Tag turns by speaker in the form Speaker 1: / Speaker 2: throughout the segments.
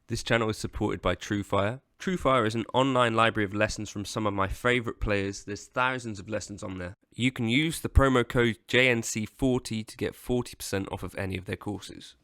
Speaker 1: This channel is supported by TrueFire. TrueFire is an online library of lessons from some of my favourite players. There's thousands of lessons on there. You can use the promo code JNC40 to get 40% off of any of their courses.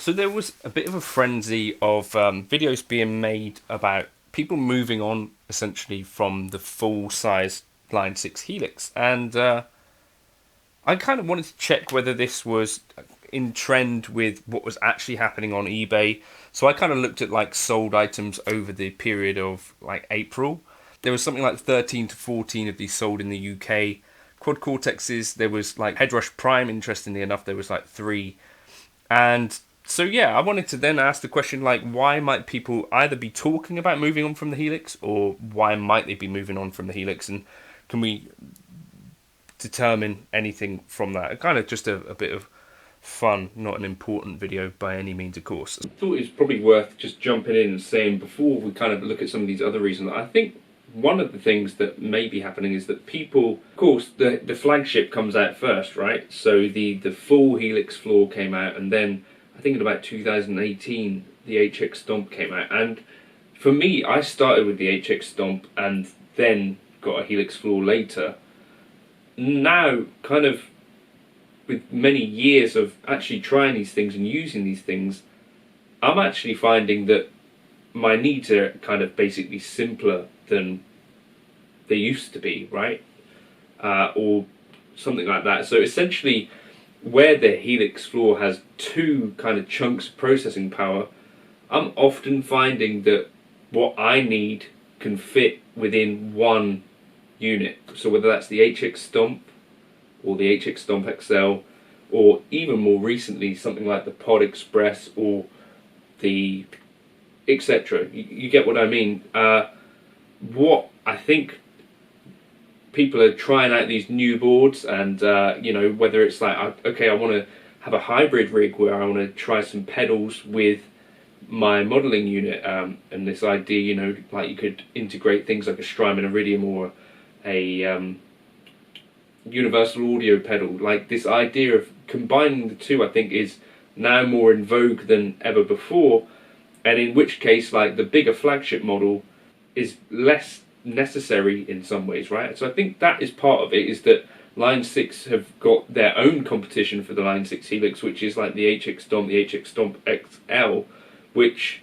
Speaker 1: So there was a bit of a frenzy of videos being made about people moving on essentially from the full-size Line 6 Helix. And I kind of wanted to check whether this was in trend with what was actually happening on eBay. So I kind of looked at like sold items over the period of like April. There was something like 13 to 14 of these sold in the UK. Quad Cortexes, there was like Headrush Prime, interestingly enough, there was like 3. And so yeah, I wanted to then ask the question, like, why might people either be talking about moving on from the Helix, or why might they be moving on from the Helix, and can we determine anything from that? Kind of just a bit of fun, not an important video by any means, of course. I thought it was probably worth just jumping in and saying, before we kind of look at some of these other reasons, I think one of the things that may be happening is that people, of course, the flagship comes out first, right? So the full Helix floor came out, and then I think in about 2018 the HX Stomp came out. And for me, I started with the HX Stomp and then got a Helix floor later. Now, kind of with many years of actually trying these things and using these things, I'm actually finding that my needs are kind of basically simpler than they used to be, right? Or something like that. So essentially, where the Helix floor has two kind of chunks of processing power, I'm often finding that what I need can fit within one unit. So whether that's the HX Stomp or the HX Stomp XL, or even more recently something like the Pod Express or the etc. You get what I mean? What I think people are trying out these new boards, and you know, whether it's like, okay, I want to have a hybrid rig where I want to try some pedals with my modelling unit, and this idea, you know, like you could integrate things like a Strymon Iridium or a universal audio pedal. Like, this idea of combining the two, I think, is now more in vogue than ever before, and in which case, like, the bigger flagship model is less necessary in some ways, right? So I think that is part of it, is that Line 6 have got their own competition for the Line 6 Helix, which is like the HX Stomp, the HX Stomp XL, which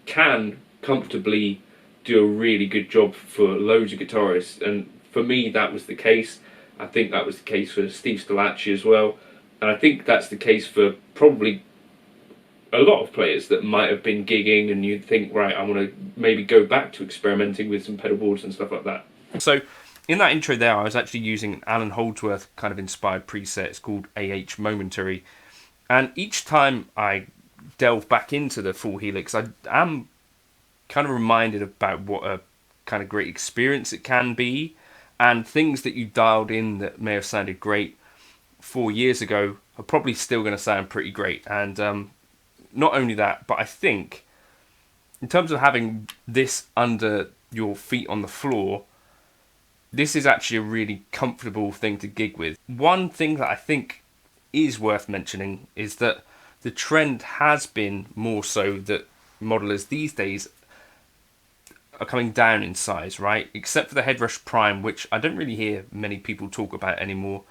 Speaker 1: can comfortably do a really good job for loads of guitarists. And for me, that was the case. I think that was the case for Steve Stalacci as well. And I think that's the case for probably a lot of players that might have been gigging, and you think, right, I want to maybe go back to experimenting with some pedal boards and stuff like that. So in that intro there, I was actually using an Alan Holdsworth kind of inspired preset. It's called AH Momentary. And each time I delve back into the full Helix, I am kind of reminded about what a kind of great experience it can be, and things that you dialed in that may have sounded great 4 years ago are probably still going to sound pretty great. And not only that, but I think in terms of having this under your feet on the floor, this is actually a really comfortable thing to gig with. One thing that I think is worth mentioning is that the trend has been more so that modelers these days are coming down in size, right? Except for the Headrush Prime, which I don't really hear many people talk about anymore.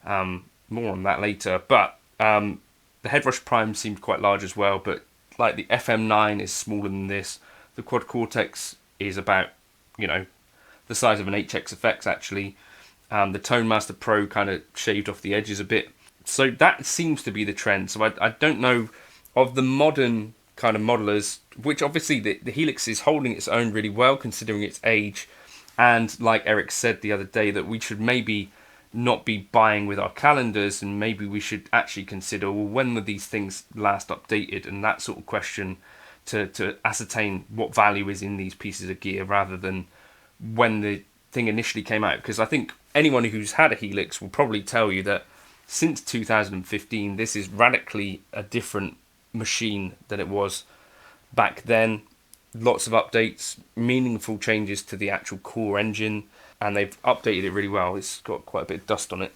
Speaker 1: More on that later. But the Headrush Prime seemed quite large as well, but like the FM9 is smaller than this. The Quad Cortex is about, you know, the size of an HX Effects actually. The Tone Master Pro kind of shaved off the edges a bit. So that seems to be the trend. So I don't know of the modern kind of modelers, which obviously the Helix is holding its own really well considering its age. And like Eric said the other day, that we should maybe not be buying with our calendars, and maybe we should actually consider, well, when were these things last updated, and that sort of question to ascertain what value is in these pieces of gear rather than when the thing initially came out. Because I think anyone who's had a Helix will probably tell you that since 2015 this is radically a different machine than it was back then. Lots of updates, meaningful changes to the actual core engine, and they've updated it really well. It's got quite a bit of dust on it.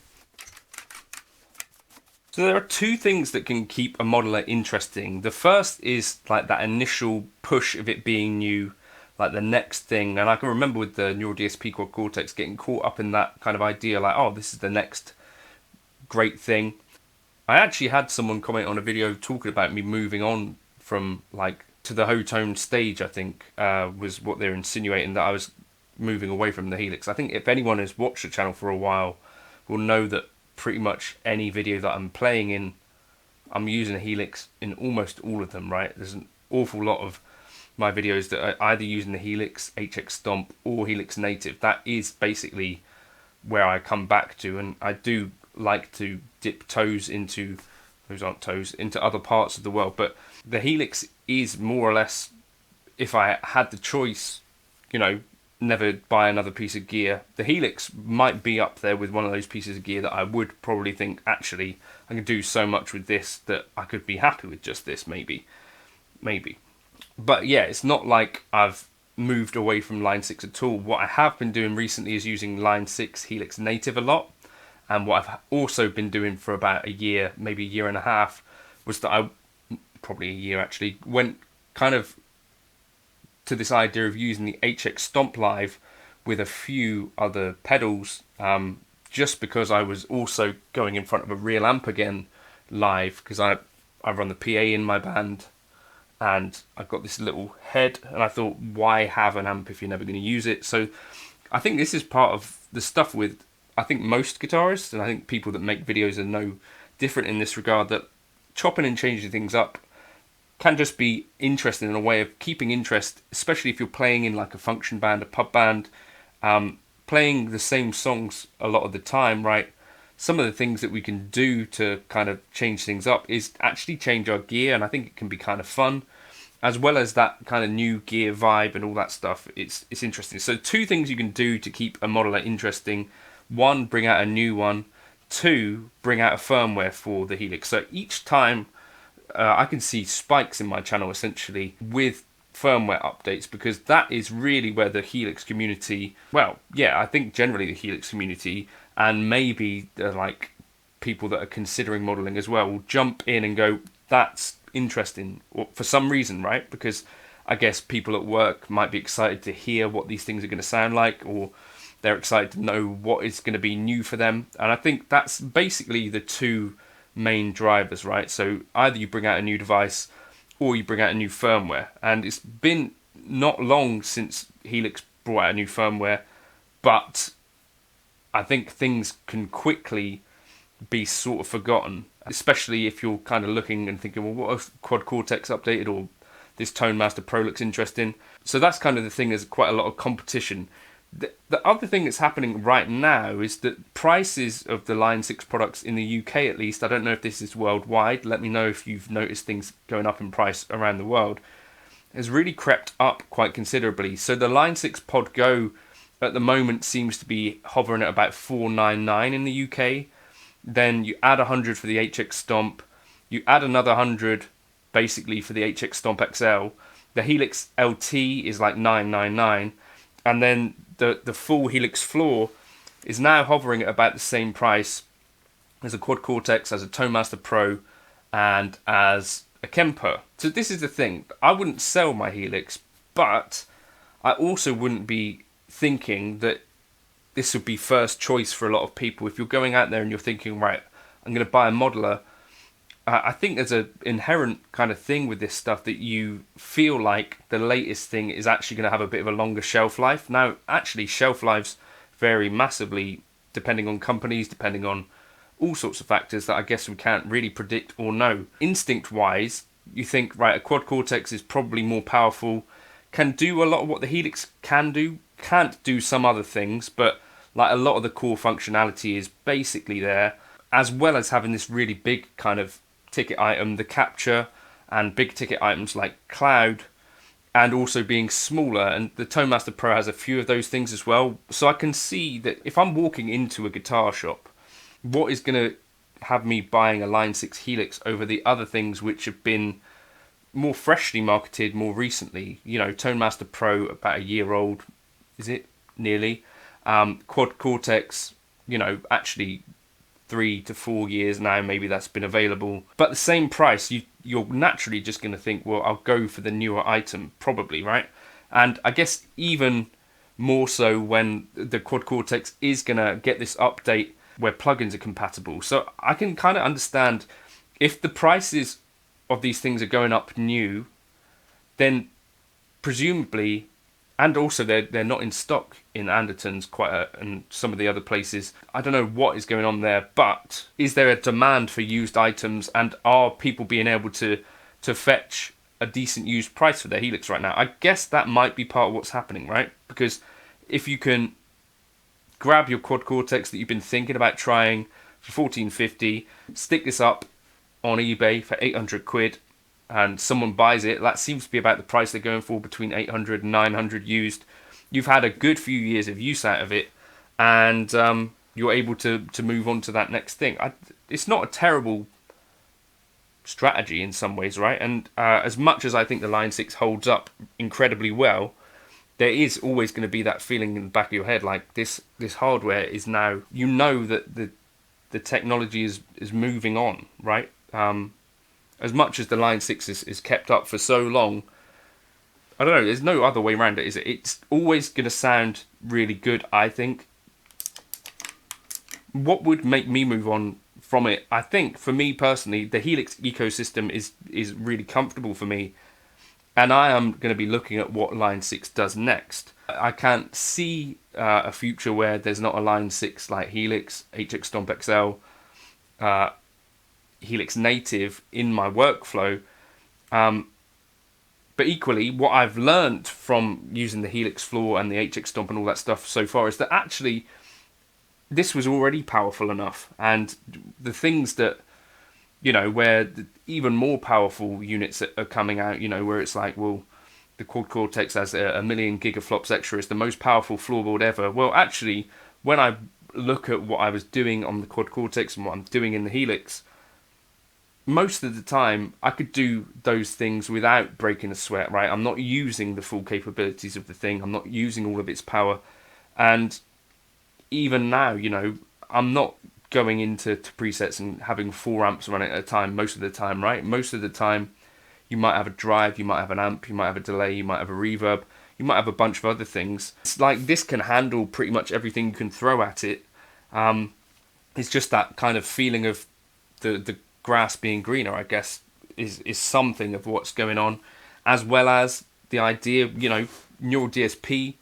Speaker 1: So there are two things that can keep a modeler interesting. The first is like that initial push of it being new, like the next thing. And I can remember with the Neural DSP Quad Cortex getting caught up in that kind of idea, like, oh, this is the next great thing. I actually had someone comment on a video talking about me moving on from like to the Hotone stage, I think, was what they're insinuating, that I was moving away from the Helix. I think if anyone has watched the channel for a while will know that pretty much any video that I'm playing in, I'm using a Helix in almost all of them, right? There's an awful lot of my videos that are either using the Helix, HX Stomp, or Helix Native. That is basically where I come back to, and I do like to dip toes into, those aren't toes, into other parts of the world. But the Helix is more or less, if I had the choice, you know, never buy another piece of gear. The Helix might be up there with one of those pieces of gear that I would probably think, actually, I can do so much with this that I could be happy with just this, maybe. But yeah, it's not like I've moved away from Line 6 at all. What I have been doing recently is using Line 6 Helix Native a lot. And what I've also been doing for about a year, maybe a year and a half, was that probably a year actually, went kind of to this idea of using the HX Stomp Live with a few other pedals, just because I was also going in front of a real amp again live, because I run the PA in my band, and I've got this little head, and I thought, why have an amp if you're never going to use it? So I think this is part of the stuff with, I think, most guitarists, and I think people that make videos are no different in this regard, that chopping and changing things up can just be interesting in a way of keeping interest, especially if you're playing in like a function band, a pub band, playing the same songs a lot of the time, right? Some of the things that we can do to kind of change things up is actually change our gear, and I think it can be kind of fun, as well as that kind of new gear vibe and all that stuff. It's interesting. So 2 things you can do to keep a modeler interesting: 1, bring out a new one; 2, bring out a firmware for the Helix. So each time I can see spikes in my channel essentially with firmware updates, because that is really where the Helix community, well, yeah, I think generally the Helix community, and maybe like people that are considering modeling as well, will jump in and go, that's interesting, or for some reason, right? Because I guess people at work might be excited to hear what these things are going to sound like, or they're excited to know what is going to be new for them. And I think that's basically the 2 main drivers, right? So either you bring out a new device or you bring out a new firmware. And it's been not long since Helix brought out a new firmware, but I think things can quickly be sort of forgotten, especially if you're kind of looking and thinking, well, what if Quad Cortex updated, or this Tone Master Pro looks interesting? So that's kind of the thing, there's quite a lot of competition. The other thing that's happening right now is that prices of the Line 6 products in the UK, at least, I don't know if this is worldwide, let me know if you've noticed things going up in price around the world, has really crept up quite considerably. So the Line 6 Pod Go at the moment seems to be hovering at about $499 in the UK. Then you add 100 for the HX Stomp, you add another 100 basically for the HX Stomp XL. The Helix LT is like $999, and then the full Helix floor is now hovering at about the same price as a Quad Cortex, as a Tone Master Pro, and as a Kemper. So this is the thing, I wouldn't sell my Helix, but I also wouldn't be thinking that this would be first choice for a lot of people. If you're going out there and you're thinking, right, I'm going to buy a modeler, I think there's an inherent kind of thing with this stuff that you feel like the latest thing is actually going to have a bit of a longer shelf life. Now, actually, shelf lives vary massively depending on companies, depending on all sorts of factors that I guess we can't really predict or know. Instinct-wise, you think, right, a Quad Cortex is probably more powerful, can do a lot of what the Helix can do, can't do some other things, but like a lot of the core functionality is basically there, as well as having this really big kind of ticket item, the capture, and big ticket items like cloud, and also being smaller. And the Tone Master Pro has a few of those things as well. So I can see that if I'm walking into a guitar shop, what is going to have me buying a Line 6 Helix over the other things which have been more freshly marketed more recently? You know, Tone Master Pro, about a year old, is it? Nearly. Quad Cortex, you know, actually 3 to 4 years now, maybe that's been available. But the same price, you're naturally just going to think, well, I'll go for the newer item, probably, right? And I guess even more so when the Quad Cortex is going to get this update where plugins are compatible. So I can kind of understand if the prices of these things are going up new, then presumably, and also they're not in stock in Anderton's and some of the other places. I don't know what is going on there, but is there a demand for used items, and are people being able to fetch a decent used price for their Helix right now? I guess that might be part of what's happening, right? Because if you can grab your Quad Cortex that you've been thinking about trying for $14.50, stick this up on eBay for 800 quid, and someone buys it, that seems to be about the price they're going for, between 800 and 900 used. you've had a good few years of use out of it, and you're able to move on to that next thing. It's not a terrible strategy in some ways, right? And as much as I think the Line 6 holds up incredibly well, there is always going to be that feeling in the back of your head, like this hardware is now, you know, that the technology is moving on, right? As much as the Line 6 is kept up for so long, I don't know, there's no other way around it, is it? It's always going to sound really good, I think. What would make me move on from it? I think, for me personally, the Helix ecosystem is really comfortable for me, and I am going to be looking at what Line 6 does next. I can't see a future where there's not a Line 6 like Helix, HX Stomp XL, Helix Native in my workflow. But equally, what I've learned from using the Helix floor and the HX Stomp and all that stuff so far is that actually this was already powerful enough. And the things that, you know, where even more powerful units are coming out, you know, where it's like, well, the Quad Cortex has a million gigaflops extra, it's the most powerful floorboard ever. Well, actually, when I look at what I was doing on the Quad Cortex and what I'm doing in the Helix, most of the time I could do those things without breaking a sweat, right? I'm not using the full capabilities of the thing, I'm not using all of its power. And even now, you know, I'm not going into presets and having 4 amps running at a time most of the time, right? Most of the time you might have a drive, you might have an amp, you might have a delay, you might have a reverb, you might have a bunch of other things. It's like this can handle pretty much everything you can throw at it. It's just that kind of feeling of the grass being greener, I guess, is something of what's going on, as well as the idea, you know, Neural DSP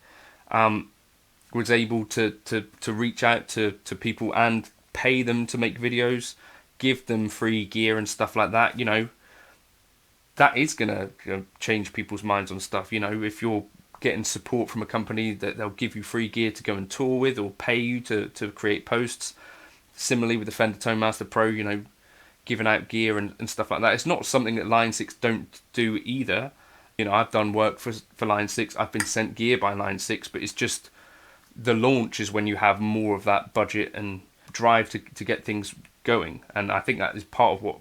Speaker 1: was able to reach out to people and pay them to make videos, give them free gear and stuff like that. You know, that is gonna change people's minds on stuff. You know, if you're getting support from a company that they'll give you free gear to go and tour with or pay you to create posts. Similarly with the Fender Tone Master Pro, you know, giving out gear and stuff like that. It's not something that Line 6 don't do either. You know, I've done work for Line 6. I've been sent gear by Line 6, but it's just the launch is when you have more of that budget and drive to get things going. And I think that is part of what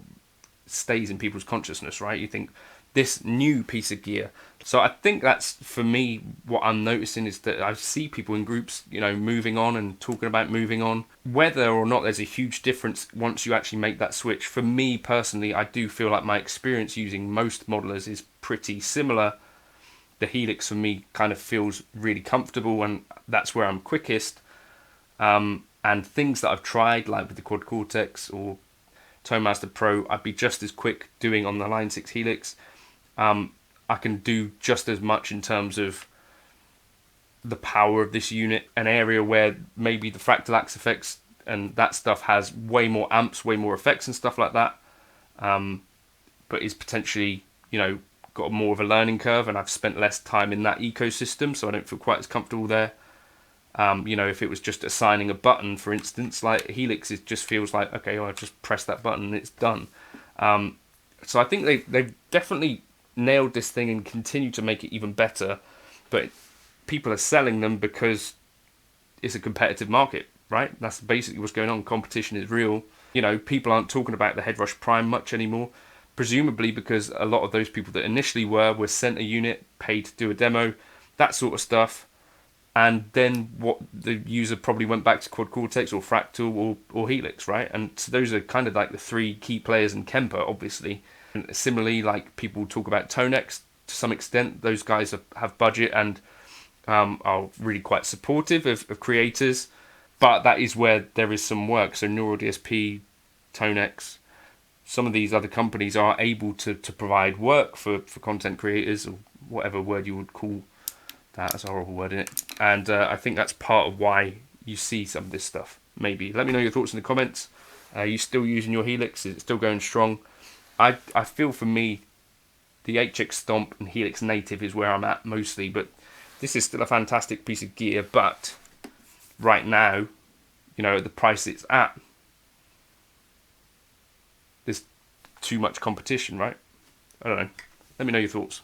Speaker 1: stays in people's consciousness, right? You think this new piece of gear. So I think that's, for me, what I'm noticing is that I see people in groups, you know, moving on and talking about moving on. Whether or not there's a huge difference once you actually make that switch, for me personally, I do feel like my experience using most modelers is pretty similar. The Helix for me kind of feels really comfortable, and that's where I'm quickest. And things that I've tried, like with the Quad Cortex or Tone Master Pro, I'd be just as quick doing on the Line 6 Helix. I can do just as much in terms of the power of this unit, an area where maybe the fractal axe effects and that stuff has way more amps, way more effects and stuff like that, but is potentially, you know, got more of a learning curve, and I've spent less time in that ecosystem, so I don't feel quite as comfortable there. You know, if it was just assigning a button, for instance, like Helix, it just feels like, okay, well, I just press that button and it's done. So I think they've definitely nailed this thing and continue to make it even better, but people are selling them because it's a competitive market, right? That's basically what's going on. Competition is real. You know, people aren't talking about the Headrush Prime much anymore, presumably because a lot of those people that initially were sent a unit, paid to do a demo, that sort of stuff, and then what the user probably went back to Quad Cortex or Fractal or Helix, right? And so those are kind of like the 3 key players in Kemper, obviously. And similarly, like people talk about Tonex to some extent, those guys have budget and are really quite supportive of creators, but that is where there is some work. So Neural DSP, Tonex, some of these other companies are able to provide work for content creators, or whatever word you would call that. That's a horrible word, isn't it? And I think that's part of why you see some of this stuff. Maybe. Let me know your thoughts in the comments. Are you still using your Helix? Is it still going strong? I feel for me, the HX Stomp and Helix Native is where I'm at mostly, but this is still a fantastic piece of gear. But right now, you know, at the price it's at, there's too much competition, right? I don't know. Let me know your thoughts.